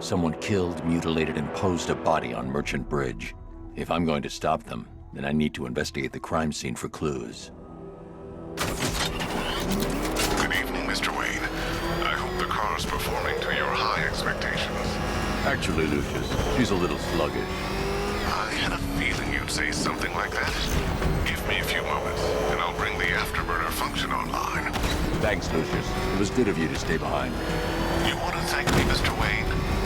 Someone killed, mutilated, and posed a body on Merchant Bridge. If I'm going to stop them, then I need to investigate the crime scene for clues. Good evening, Mr. Wayne. I hope the car's performing to your high expectations. Actually, Lucius, she's a little sluggish. I had a feeling you'd say something like that. Give me a few moments, and I'll bring the afterburner function online. Thanks, Lucius. It was good of you to stay behind. You want to thank me, Mr. Wayne?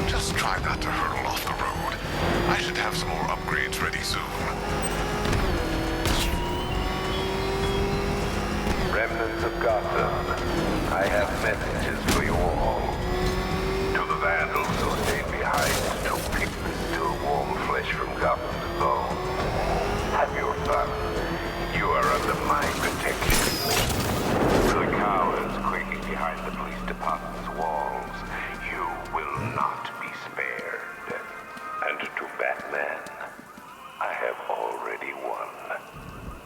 Just try not to hurtle off the road. I should have some more upgrades ready soon. Remnants of Gotham, I have messages for you all. To the vandals who stayed behind to pick the still warm flesh from Gotham's bones. Have your fun. You are under my protection. To the cowards quaking behind the police department's walls, you will not be spared. And to Batman, I have already won.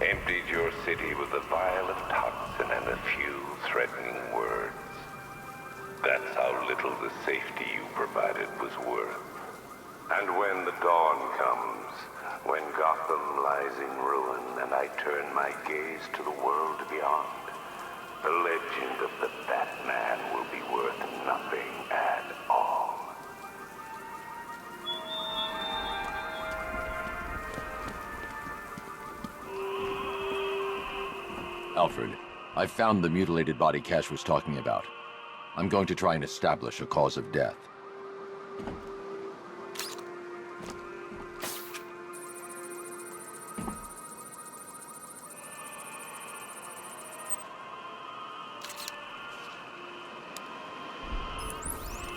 Emptied your city with a vial of toxin and a few threatening words. That's how little the safety you provided was worth. And when the dawn comes, when Gotham lies in ruin and I turn my gaze to the world beyond, the legend of the Batman will be worth nothing at all. Alfred, I found the mutilated body Cash was talking about. I'm going to try and establish a cause of death.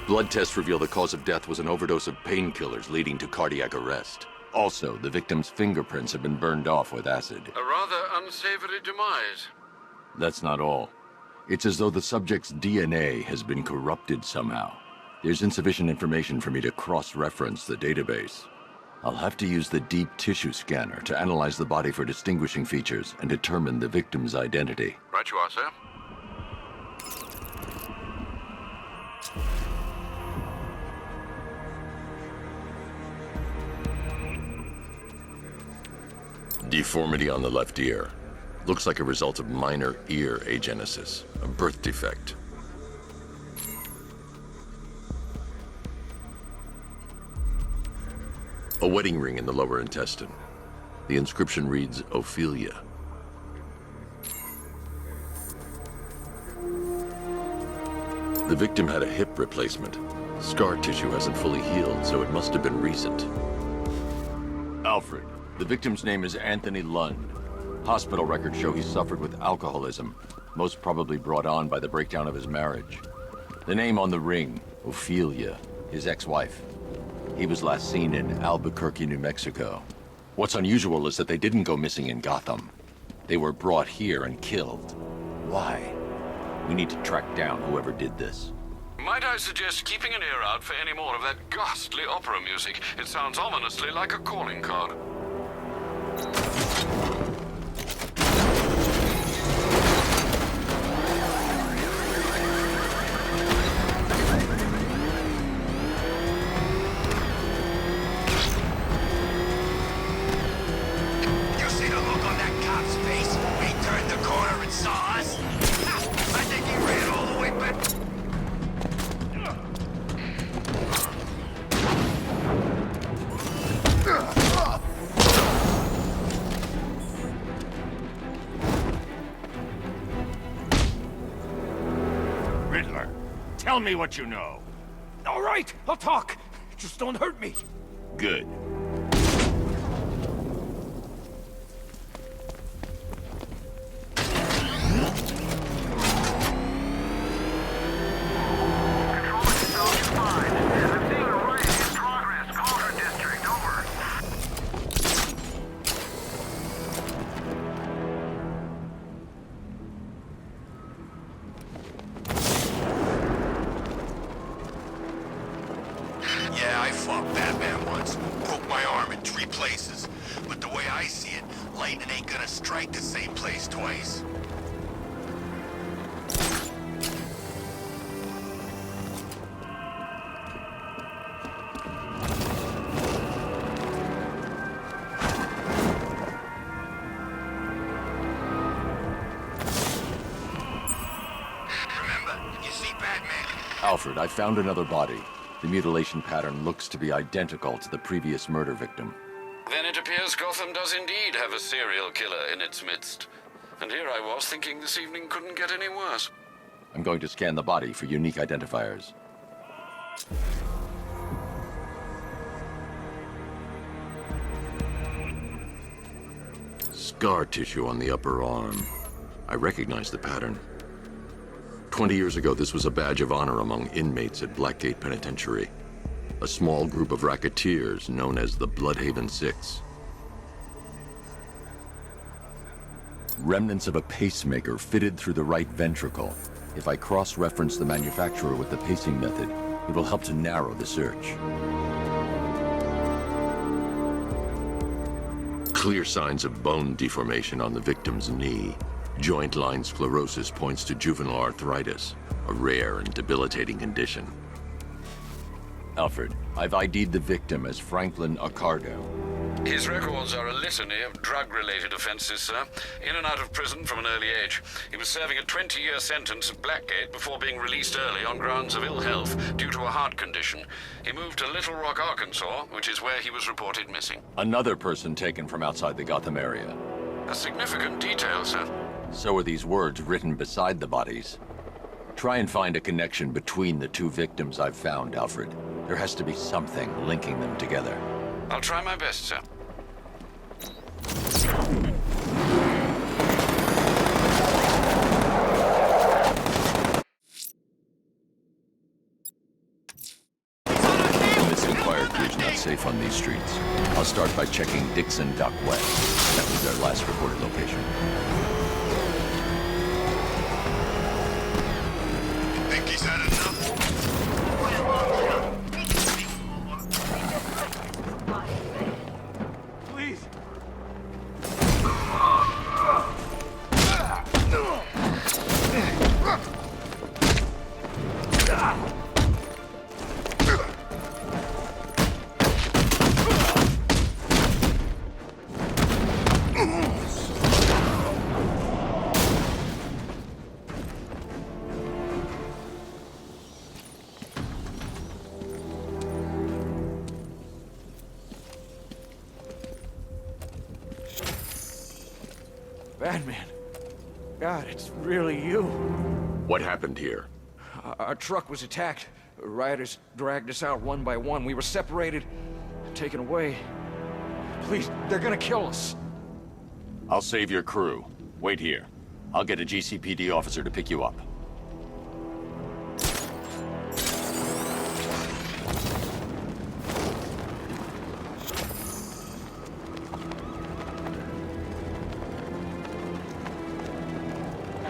Blood tests reveal the cause of death was an overdose of painkillers leading to cardiac arrest. Also, the victim's fingerprints have been burned off with acid. A rather unsavory demise. That's not all. It's as though the subject's DNA has been corrupted somehow. There's insufficient information for me to cross-reference the database. I'll have to use the deep tissue scanner to analyze the body for distinguishing features and determine the victim's identity. Right you are, sir. Deformity on the left ear. Looks like a result of minor ear agenesis, a birth defect. A wedding ring in the lower intestine. The inscription reads, Ophelia. The victim had a hip replacement. Scar tissue hasn't fully healed, so it must have been recent. Alfred, the victim's name is Anthony Lund. Hospital records show he suffered with alcoholism, most probably brought on by the breakdown of his marriage. The name on the ring, Ophelia, his ex-wife. He was last seen in Albuquerque, New Mexico. What's unusual is that they didn't go missing in Gotham. They were brought here and killed. Why? We need to track down whoever did this. Might I suggest keeping an ear out for any more of that ghastly opera music? It sounds ominously like a calling card. Tell me what you know. All right, I'll talk. Just don't hurt me. Good. Yeah, I fought Batman once. Broke my arm in 3 places. But the way I see it, lightning ain't gonna strike the same place twice. Alfred, I found another body. The mutilation pattern looks to be identical to the previous murder victim. Then it appears Gotham does indeed have a serial killer in its midst. And here I was thinking this evening couldn't get any worse. I'm going to scan the body for unique identifiers. Scar tissue on the upper arm. I recognize the pattern. 20 years ago, this was a badge of honor among inmates at Blackgate Penitentiary. A small group of racketeers known as the Bloodhaven Six. Remnants of a pacemaker fitted through the right ventricle. If I cross-reference the manufacturer with the pacing method, it will help to narrow the search. Clear signs of bone deformation on the victim's knee. Joint line sclerosis points to juvenile arthritis, a rare and debilitating condition. Alfred, I've ID'd the victim as Franklin Accardo. His records are a litany of drug-related offenses, sir. In and out of prison from an early age. He was serving a 20-year sentence at Blackgate before being released early on grounds of ill health due to a heart condition. He moved to Little Rock, Arkansas, which is where he was reported missing. Another person taken from outside the Gotham area. A significant detail, sir. So are these words written beside the bodies. Try and find a connection between the two victims I've found, Alfred. There has to be something linking them together. I'll try my best, sir. This inquired bridge not safe on these streets. I'll start by checking Dixon Dock West. That was their last reported location. Think he's had enough? Please. Batman. God, it's really you. What happened here? Our truck was attacked. Rioters dragged us out one by one. We were separated, taken away. Please, they're gonna kill us. I'll save your crew. Wait here. I'll get a GCPD officer to pick you up.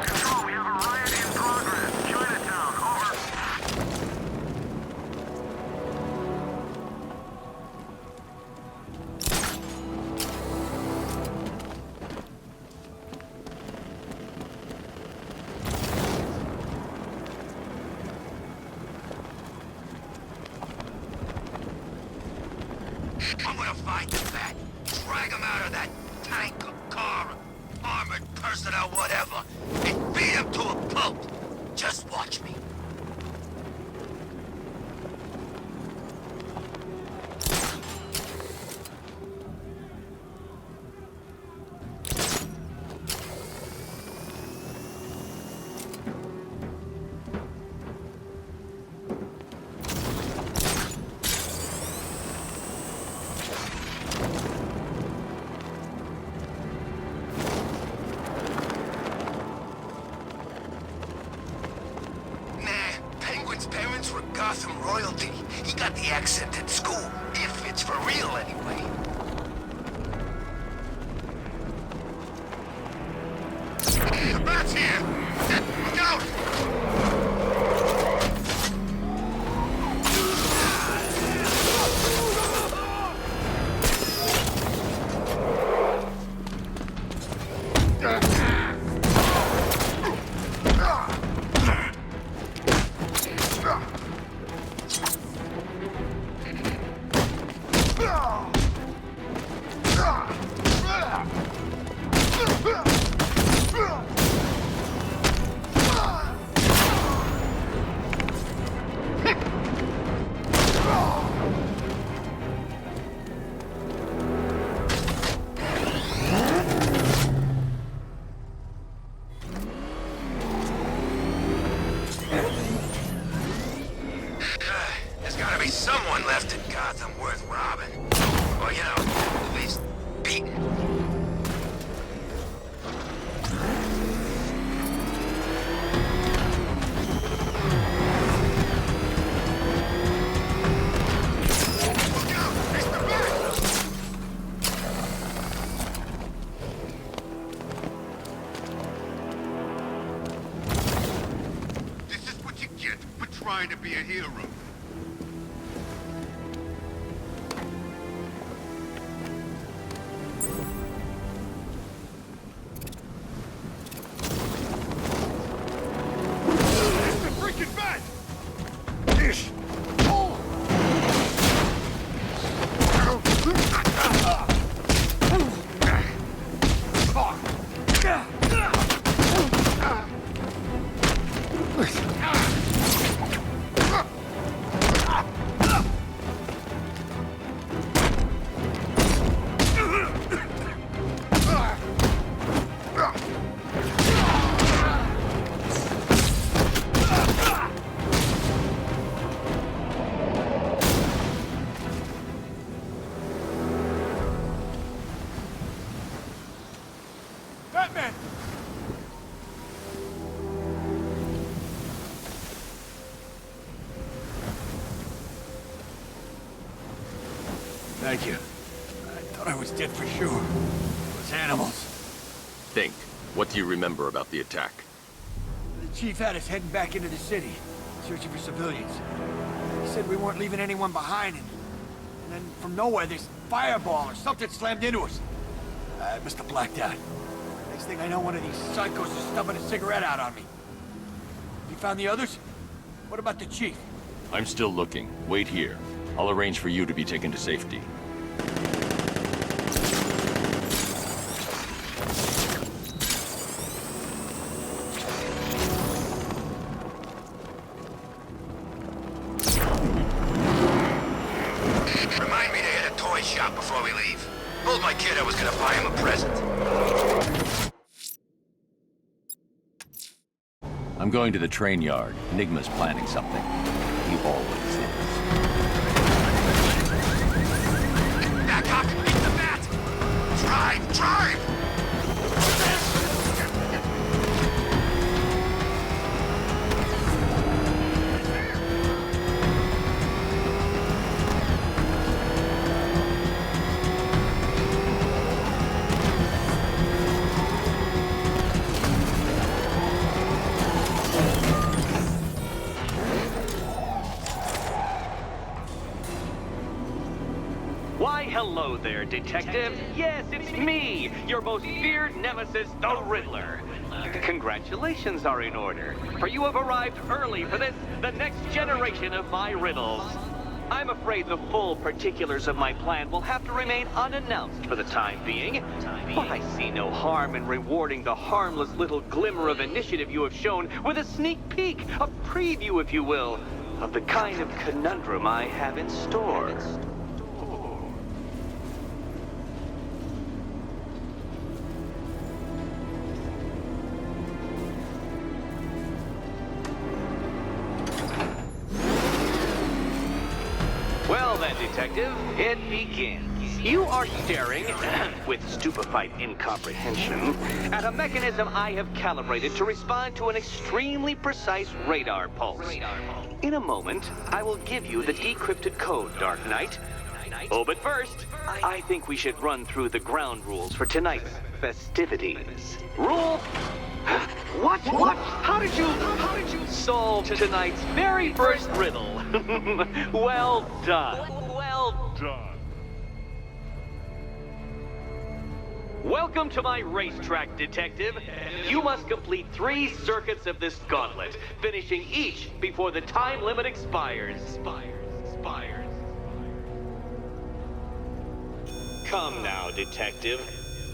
Control, we have a riot in progress. Chinatown, over. I'm gonna find the bat, drag him out of that tank or car, armored personnel, whatever, and beat him to a pulp. Just watch me. Parents were Gotham royalty. He got the accent at school, if it's for real anyway. The bat's here! Look out! trying to be a hero. Batman! Thank you. I thought I was dead for sure. Those animals. Think. What do you remember about the attack? The chief had us heading back into the city, searching for civilians. He said we weren't leaving anyone behind, and then from nowhere, this fireball or something slammed into us. I must have blacked out. Next thing I know, one of these psychos is stubbing a cigarette out on me. You found the others? What about the chief? I'm still looking. Wait here. I'll arrange for you to be taken to safety. Remind me to hit a toy shop before we leave. Told my kid I was gonna buy him a present. I'm going to the train yard. Enigma's planning something. He always is. Back up! Hit the bat! Drive! Drive! Why, hello there, Detective. Yes, it's me, your most feared nemesis, the Riddler. Congratulations are in order, for you have arrived early for this, the next generation of my riddles. I'm afraid the full particulars of my plan will have to remain unannounced for the time being, but I see no harm in rewarding the harmless little glimmer of initiative you have shown with a sneak peek, a preview, if you will, of the kind of conundrum I have in store. Well then, Detective, it begins. You are staring, with stupefied incomprehension, at a mechanism I have calibrated to respond to an extremely precise radar pulse. In a moment, I will give you the decrypted code, Dark Knight. Oh, but first, I think we should run through the ground rules for tonight's festivities. Rule... What? How did you solve tonight's very first riddle? Well done. Well done. Welcome to my racetrack, Detective. You must complete 3 circuits of this gauntlet, finishing each before the time limit expires. Come now, Detective.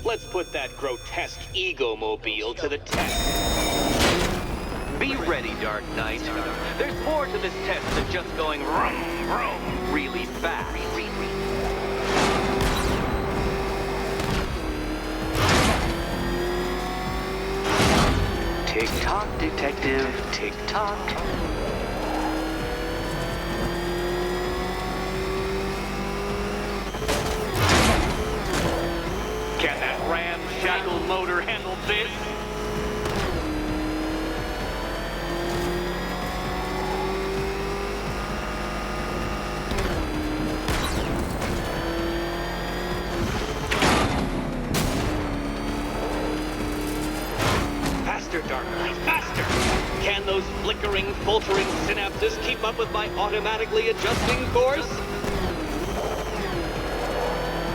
Let's put that grotesque ego-mobile to the test. Be ready, Dark Knight. There's more to this test than just going vroom, vroom really fast. Tick-tock, Detective, tick-tock. Can that ramshackle motor handle this? Faster, Dark Knight, faster! Can those flickering, faltering synapses keep up with my automatically adjusting course?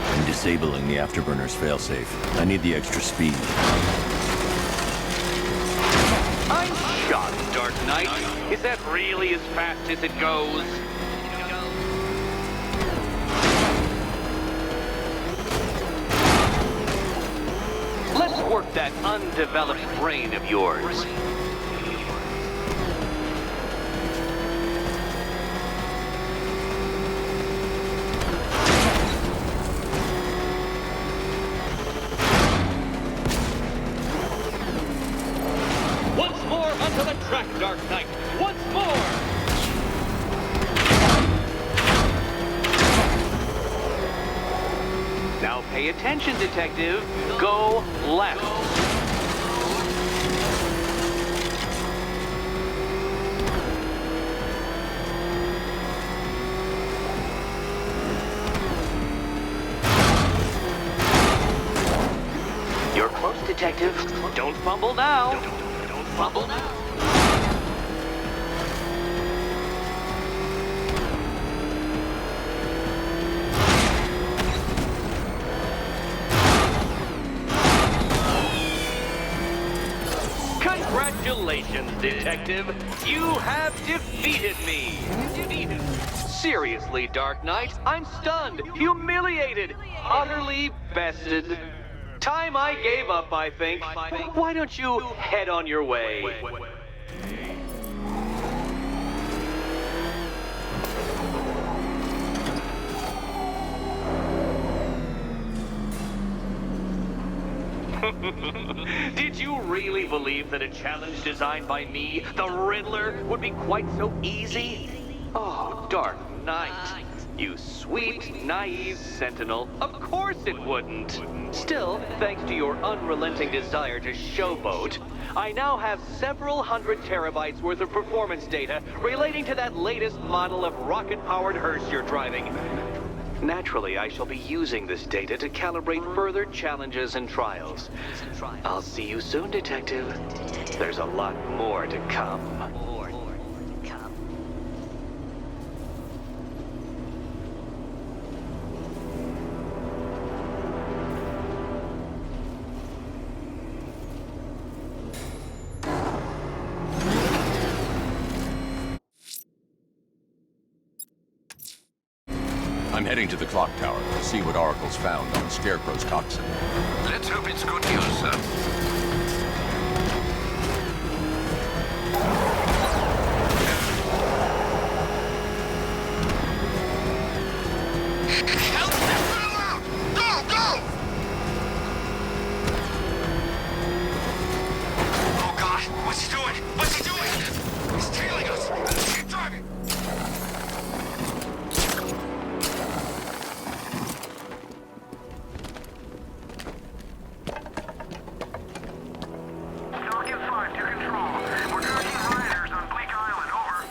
I'm disabling the afterburner's failsafe. I need the extra speed. I'm shocked, Dark Knight. Is that really as fast as it goes? Let's work that undeveloped brain of yours. Once more onto the track, Dark Knight. Once more! Now pay attention, Detective. Go left. You're close, Detective. Don't fumble now. Don't fumble now. Congratulations, Detective. You have defeated me. Seriously, Dark Knight, I'm stunned, humiliated, utterly bested. Time I gave up, I think. Why don't you head on your way? Did you really believe that a challenge designed by me, the Riddler, would be quite so easy? Oh, Dark Knight. You sweet, naive sentinel. Of course it wouldn't. Still, thanks to your unrelenting desire to showboat, I now have several hundred terabytes worth of performance data relating to that latest model of rocket-powered hearse you're driving. Naturally, I shall be using this data to calibrate further challenges and trials. I'll see you soon, Detective. There's a lot more to come. I'm heading to the clock tower to see what Oracle's found on Scarecrow's toxin. Let's hope it's good news, sir. Help! Put him out! Go! Go! Oh God! What's he doing? What's he doing? He's tailing us! Keep driving! Falcon 5 to control. We're tracking rioters on Bleak Island. Over.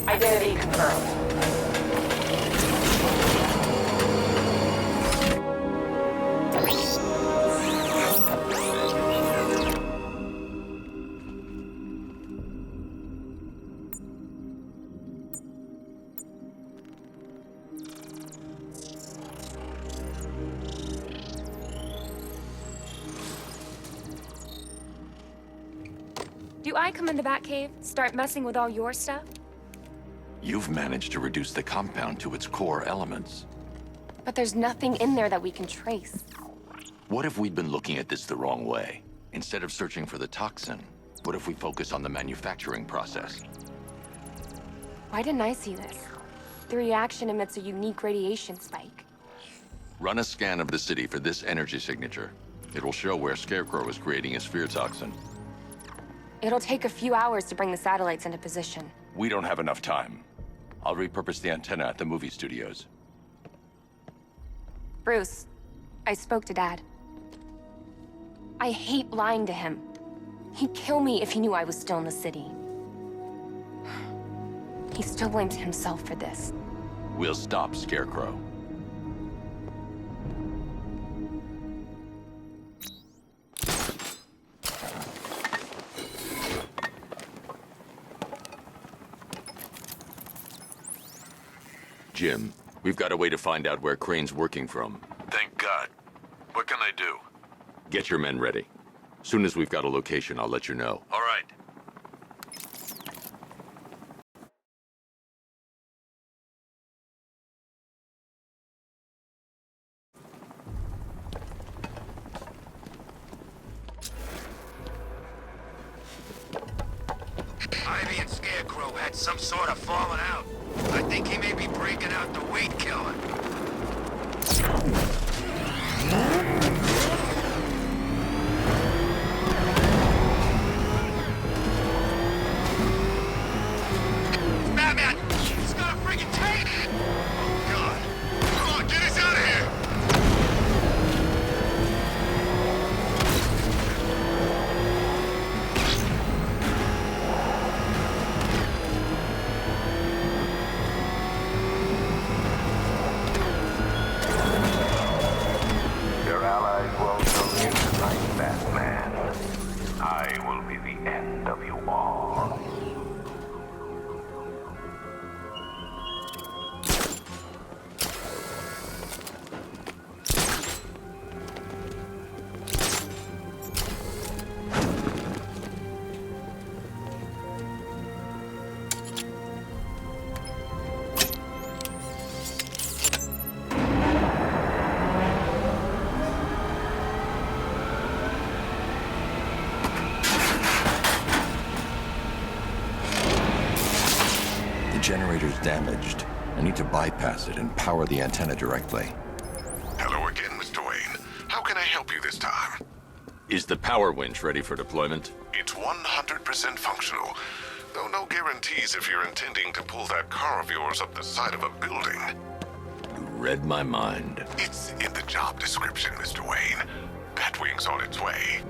Identity confirmed. Do I come in the Batcave, start messing with all your stuff? You've managed to reduce the compound to its core elements. But there's nothing in there that we can trace. What if we'd been looking at this the wrong way? Instead of searching for the toxin, what if we focus on the manufacturing process? Why didn't I see this? The reaction emits a unique radiation spike. Run a scan of the city for this energy signature. It will show where Scarecrow is creating his fear toxin. It'll take a few hours to bring the satellites into position. We don't have enough time. I'll repurpose the antenna at the movie studios. Bruce, I spoke to Dad. I hate lying to him. He'd kill me if he knew I was still in the city. He still blames himself for this. We'll stop Scarecrow. Jim, we've got a way to find out where Crane's working from. Thank God. What can I do? Get your men ready. Soon as we've got a location, I'll let you know. All right. Ivy and Scarecrow had some sort of falling out. I think he may be breaking out the weed killer. Batman! He's got a freaking tank! Oh, God. Come on, get us out of here! Your allies won't live tonight, Batman. I will be the end of you all. The generator's damaged. I need to bypass it and power the antenna directly. Hello again, Mr. Wayne. How can I help you this time? Is the power winch ready for deployment? It's 100% functional, though no guarantees if you're intending to pull that car of yours up the side of a building. You read my mind. It's in the job description, Mr. Wayne. Batwing's on its way.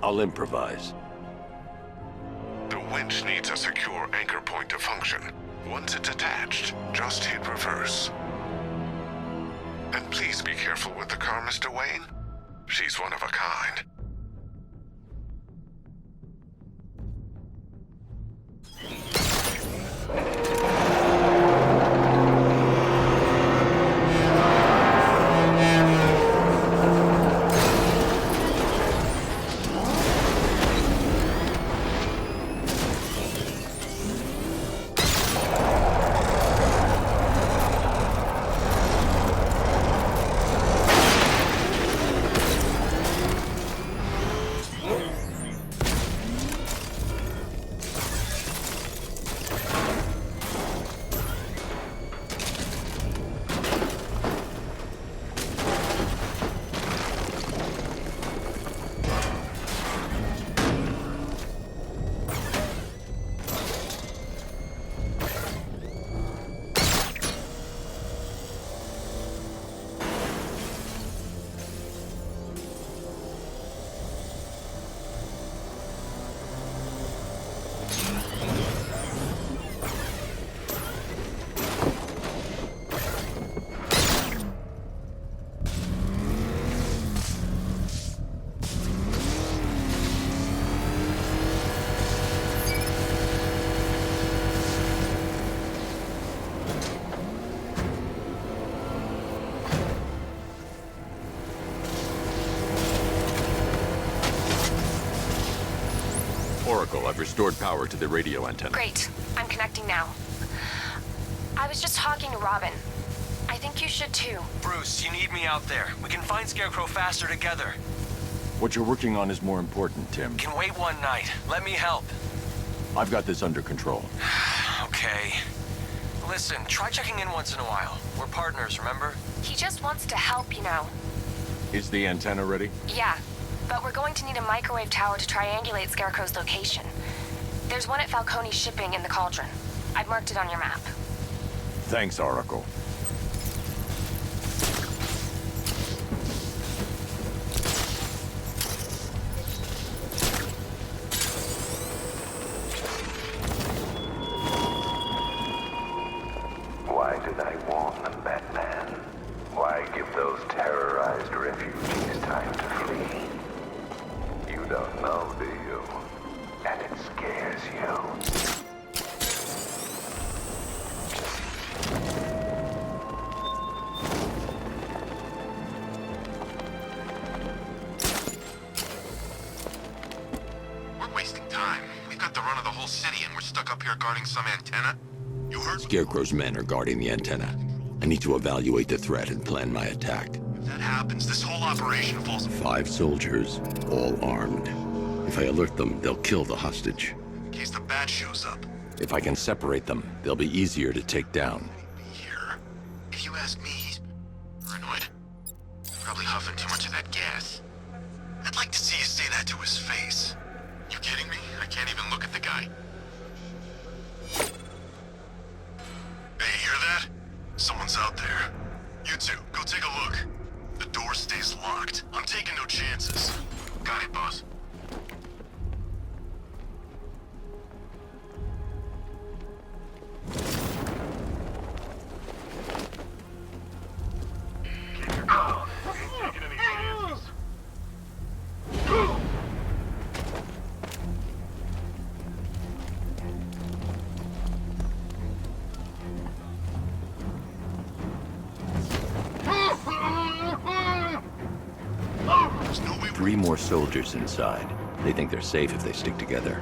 I'll improvise. The winch needs a secure anchor point to function. Once it's attached, just hit reverse. And please be careful with the car, Mr. Wayne. She's one of a kind. Oracle, I've restored power to the radio antenna. Great. I'm connecting now. I was just talking to Robin. I think you should too. Bruce, you need me out there. We can find Scarecrow faster together. What you're working on is more important, Tim. Can wait one night. Let me help. I've got this under control. Okay. Listen, try checking in once in a while. We're partners, remember? He just wants to help, you know. Is the antenna ready? Yeah, but we're going to need a microwave tower to triangulate Scarecrow's location. There's one at Falcone's shipping in the Cauldron. I've marked it on your map. Thanks, Oracle. Why did I warn them, Batman? Why give those terrorized refugees time to flee? You don't know, do you? And it scares you. We're wasting time. We've got the run of the whole city and we're stuck up here guarding some antenna. You heard? Scarecrow's men are guarding the antenna. I need to evaluate the threat and plan my attack. If that happens, this whole operation falls apart. 5 soldiers, all armed. If I alert them, they'll kill the hostage. In case the bat shows up. If I can separate them, they'll be easier to take down. Here. If you ask me, he's paranoid. Probably huffing too much of that gas. I'd like to see you say that to his face. You kidding me? I can't even look at the guy. Hey, hear that? Someone's out there. You two, go take a look. The door stays locked. I'm taking no chances. Got it, boss. Keep your calm. Ain't taking any chances. 3 more soldiers inside. They think they're safe if they stick together.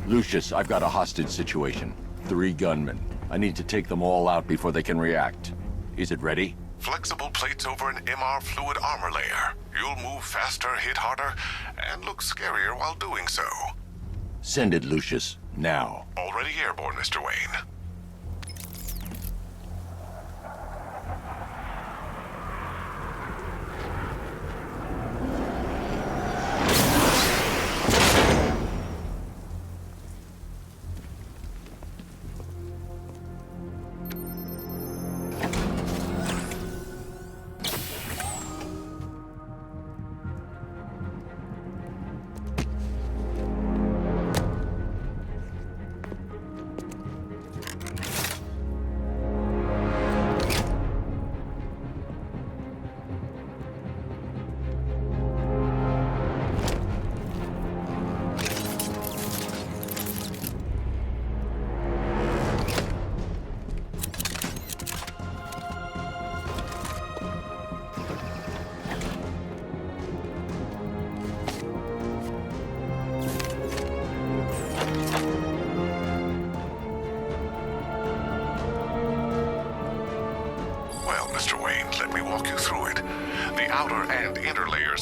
Lucius, I've got a hostage situation. 3 gunmen. I need to take them all out before they can react. Is it ready? Flexible plates over an MR fluid armor layer. You'll move faster, hit harder, and look scarier while doing so. Send it, Lucius. Now. Already airborne, Mr. Wayne.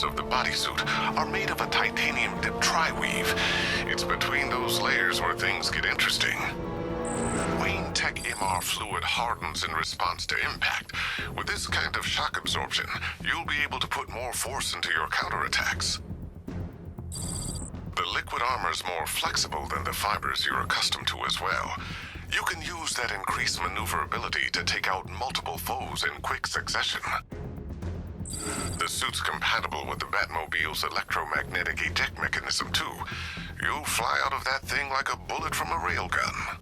Of the bodysuit are made of a titanium-dipped tri-weave. It's between those layers where things get interesting. Wayne Tech MR fluid hardens in response to impact. With this kind of shock absorption, you'll be able to put more force into your counterattacks. The liquid armor's more flexible than the fibers you're accustomed to as well. You can use that increased maneuverability to take out multiple foes in quick succession. The suit's compatible with the Batmobile's electromagnetic eject mechanism, too. You'll fly out of that thing like a bullet from a railgun.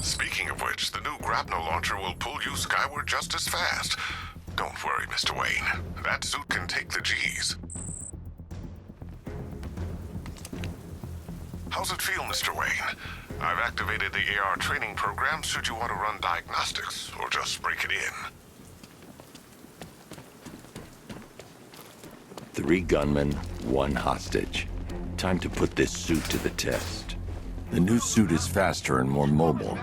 Speaking of which, the new grapnel launcher will pull you skyward just as fast. Don't worry, Mr. Wayne. That suit can take the G's. How's it feel, Mr. Wayne? I've activated the AR training program should you want to run diagnostics, or just break it in. 3 gunmen, 1 hostage. Time to put this suit to the test. The new suit is faster and more mobile.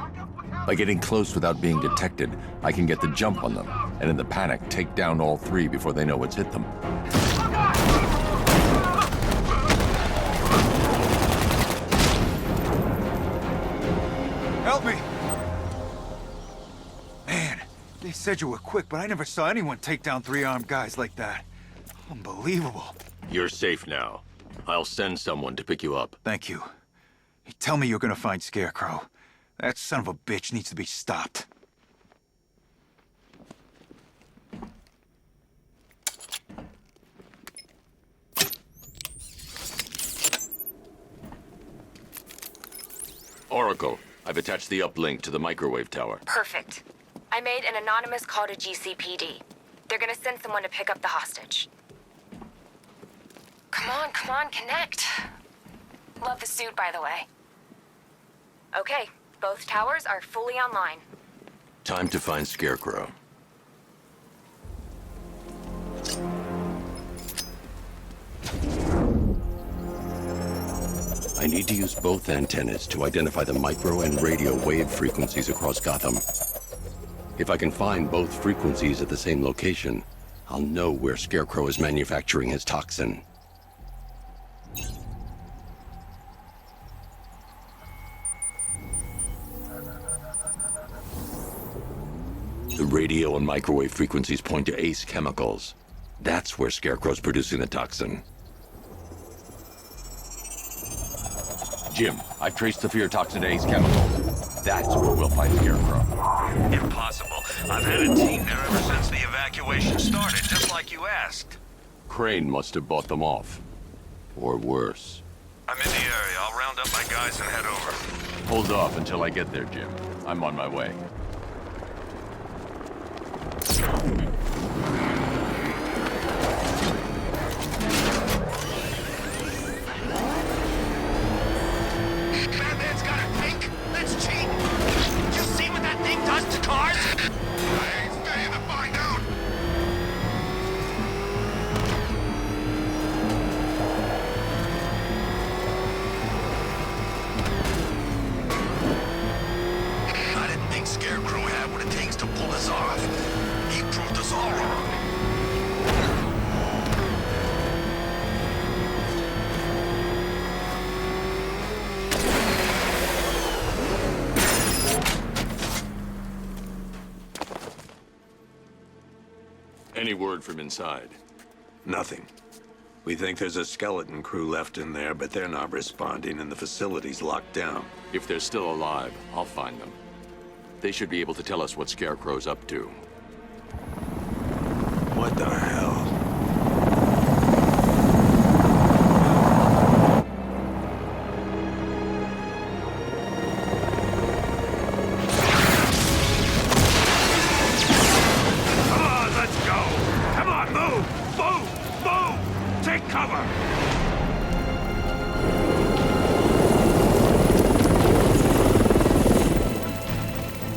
By getting close without being detected, I can get the jump on them, and in the panic, take down all 3 before they know what's hit them. Help me! Man, they said you were quick, but I never saw anyone take down 3 armed guys like that. Unbelievable. You're safe now. I'll send someone to pick you up. Thank you. You tell me you're gonna find Scarecrow. That son of a bitch needs to be stopped. Oracle, I've attached the uplink to the microwave tower. Perfect. I made an anonymous call to GCPD. They're gonna send someone to pick up the hostage. Come on, connect. Love the suit, by the way. Okay, both towers are fully online. Time to find Scarecrow. I need to use both antennas to identify the micro and radio wave frequencies across Gotham. If I can find both frequencies at the same location, I'll know where Scarecrow is manufacturing his toxin. The radio and microwave frequencies point to Ace Chemicals. That's where Scarecrow's producing the toxin. Jim, I've traced the fear toxin to Ace Chemicals. That's where we'll find Scarecrow. Impossible. I've had a team there ever since the evacuation started, just like you asked. Crane must have bought them off. Or worse. I'm in the area. I'll round up my guys and head over. Hold off until I get there, Jim. I'm on my way. Batman's got a tank? That's cheating! You see what that thing does to cars? I ain't staying to find out! I didn't think Scarecrow had what it takes to pull us off. He proved us all wrong. Any word from inside? Nothing. We think there's a skeleton crew left in there, but they're not responding and the facility's locked down. If they're still alive, I'll find them. They should be able to tell us what Scarecrow's up to. What the hell? Come on, let's go! Come on, move! Move! Move! Take cover!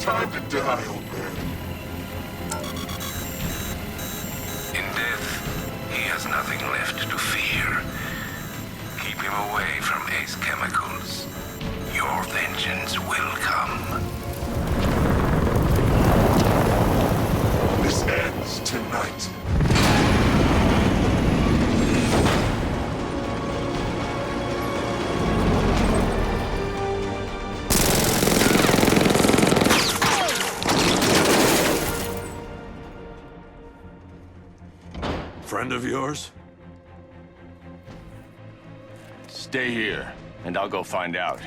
Time to die, old man. In death, he has nothing left to fear. Keep him away from Ace Chemicals. Your vengeance will come. This ends tonight. Friend of yours? Stay here, and I'll go find out.